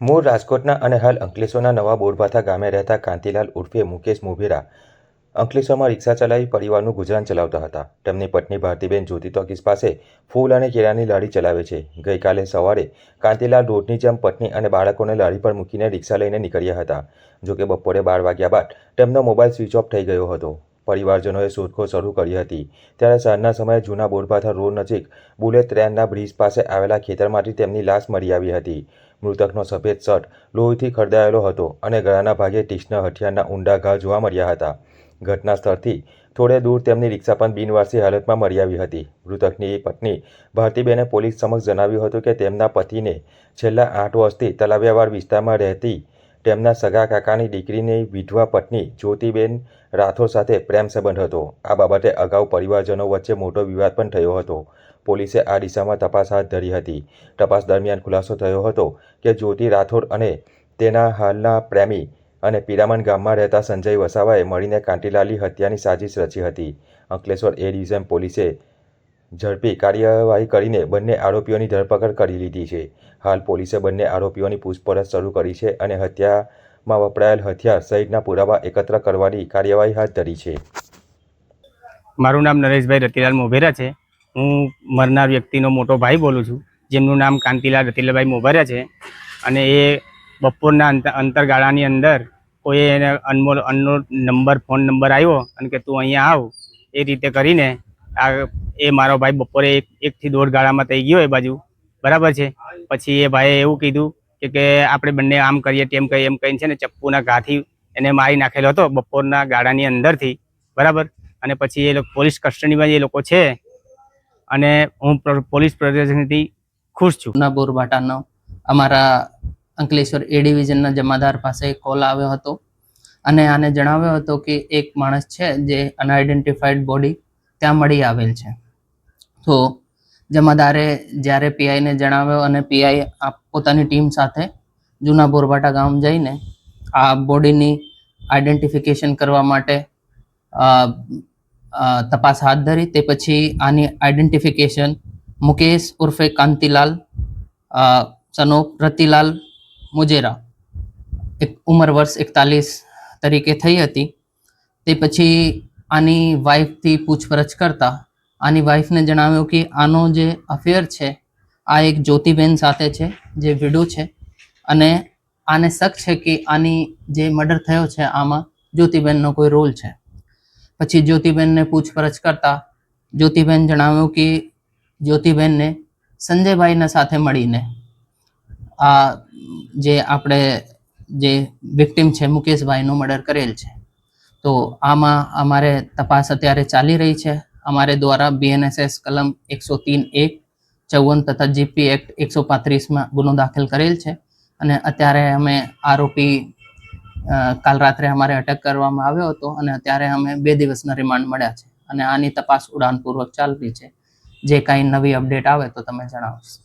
મૂળ રાજકોટના અને હાલ અંકલેશ્વરના નવા બોરભાઠા ગામે રહેતા કાંતિલાલ ઉર્ફે મુકેશ મોભેરા અંકલેશ્વરમાં રિક્ષા ચલાવી પરિવારનું ગુજરાન ચલાવતા હતા. તેમની પત્ની ભારતીબેન જ્યોતિ ટોકીઝ પાસે ફૂલ અને કેળાની લારી ચલાવે છે. ગઈકાલે સવારે કાંતિલાલ રોજની જેમ પત્ની અને બાળકોને લારી પર મૂકીને રિક્ષા લઈને નીકળ્યા હતા. જોકે બપોરે 12 વાગ્યા બાદ તેમનો મોબાઈલ સ્વિચ ઓફ થઈ ગયો હતો. પરિવારજનોએ શોધખોળ શરૂ કરી હતી. ત્યારે સાંજના સમયે જૂના બોરભાઠા રોડ નજીક બુલેટ ટ્રેનના બ્રિજ પાસે આવેલા ખેતરમાંથી તેમની લાશ મળી આવી હતી. મૃતકનો સફેદ શર્ટ લોહીથી ખરદાયેલો હતો અને ગળાના ભાગે તીક્ષ્ણ હથિયારના ઊંડા ઘા જોવા મળ્યા હતા. ઘટના સ્થળથી થોડે દૂર તેમની રિક્ષા પણ બિનવારસી હાલતમાં મળી આવી હતી. મૃતકની પત્ની ભારતીબેને પોલીસ સમક્ષ જણાવ્યું હતું કે તેમના પતિને છેલ્લા 8 વર્ષથી તલાવિયાવાડ વિસ્તારમાં રહેતી તેમના સગા કાકાની દીકરીની વિધવા પત્ની જ્યોતિબેન રાઠોડ સાથે પ્રેમ સંબંધ હતો. આ બાબતે અગાઉ પરિવારજનો વચ્ચે મોટો વિવાદ પણ થયો હતો. પોલીસે આ દિશામાં તપાસ હાથ ધરી હતી. તપાસ દરમિયાન ખુલાસો થયો હતો કે જ્યોતિ રાઠોડ અને તેના હાલના પ્રેમી અને પિરામણ ગામમાં રહેતા સંજય વસાવાએ મળીને કાંતિલાલની હત્યાની સાજિશ રચી હતી. અંકલેશ્વર એ ડિવિઝન પોલીસે ઝડપી કાર્યવાહી કરીને બંને આરોપીઓની ધરપકડ કરી લીધી છે. હાલ પોલીસે બંને આરોપીઓની પૂછપરછ શરૂ કરી છે અને હત્યામાં વપરાયેલ હથિયાર સહિતના પુરાવા એકત્ર કરવાની કાર્યવાહી હાથ ધરી છે. મારું નામ નરેશભાઈ રતિલાલ મોભેરા છે. હું મરનાર વ્યક્તિનો મોટો ભાઈ બોલું છું, જેમનું નામ કાંતિલાલ રતિલાલભાઈ મોભેરા છે. અને એ બપોરના અંતરગાળાની અંદર કોઈ એને અનનોન નંબર ફોન નંબર આવ્યો અને કે તું અહીંયા આવ, એ રીતે કરીને એ મારો ભાઈ બપોરે 1 થી 1.5 ગાળામાં થઈ ગયો એ બાજુ, બરાબર છે. પછી એ ભાઈએ એવું કીધું કે આપણે બંને આમ કરીએ તેમ કહીએ એમ કહીને છે ને ચપ્પુના ઘાથી એને મારી નાખેલો હતો બપોરના ગાળાની અંદરથી, બરાબર. અને પછી એ લોકો પોલીસ કસ્ટડીમાં એ લોકો છે અને હું પોલીસ પ્રશાસનથી ખુશ છું. જૂના બોરભાઠાનો અમારા અંકલેશ્વર એ ડિવિઝનના જમાદાર પાસે કોલ આવ્યો હતો અને આને જણાવ્યો હતો કે એક માણસ છે જે અનઆઇડેન્ટિફાઈડ બોડી ત્યાં મળી આવેલ છે. તો જમાદારે જ્યારે પીઆઈને જણાવ્યો અને પીઆઈ પોતાની ટીમ સાથે જૂના બોરભાઠા ગામ જઈને આ બોડીની આઈડેન્ટિફિકેશન કરવા માટે તપાસ હાથ ધરી. તે પછી આની આઈડેન્ટિફિકેશન મુકેશ ઉર્ફે કાંતિલાલ સનો રતિલાલ મુજેરા, ઉંમર વર્ષ 41 તરીકે થઈ હતી. તે પછી આની વાઈફથી પૂછપરછ કરતા આની વાઈફને જણાવ્યું કે આનો જે અફેર છે આ એક જ્યોતિબેન સાથે છે જે વિડો છે અને આને શક છે કે આની જે મર્ડર થયો છે આમાં જ્યોતિબેનનો કોઈ રોલ છે. પછી જ્યોતિબેનને પૂછપરછ કરતા જ્યોતિબેન જણાવ્યું કે જ્યોતિબેનને સંજયભાઈના સાથે મળીને આ જે આપણે જે વિક્ટિમ છે મુકેશભાઈનું મર્ડર કરેલ છે. તો આમાં અમારે તપાસ અત્યારે ચાલી રહી છે. અમારે દ્વારા BNSS કલમ 103(1), 54 તથા GP એક્ટ 135માં ગુનો દાખલ કરેલ છે અને અત્યારે અમે આરોપી કાલ રાત્રે અમારે અટક કરવામાં આવ્યો હતો અને અત્યારે અમે 2 દિવસના રિમાન્ડ મળ્યા છે અને આની તપાસ ઉડાનપૂર્વક ચાલતી છે. જે કાંઈ નવી અપડેટ આવે તો તમે જણાવશો.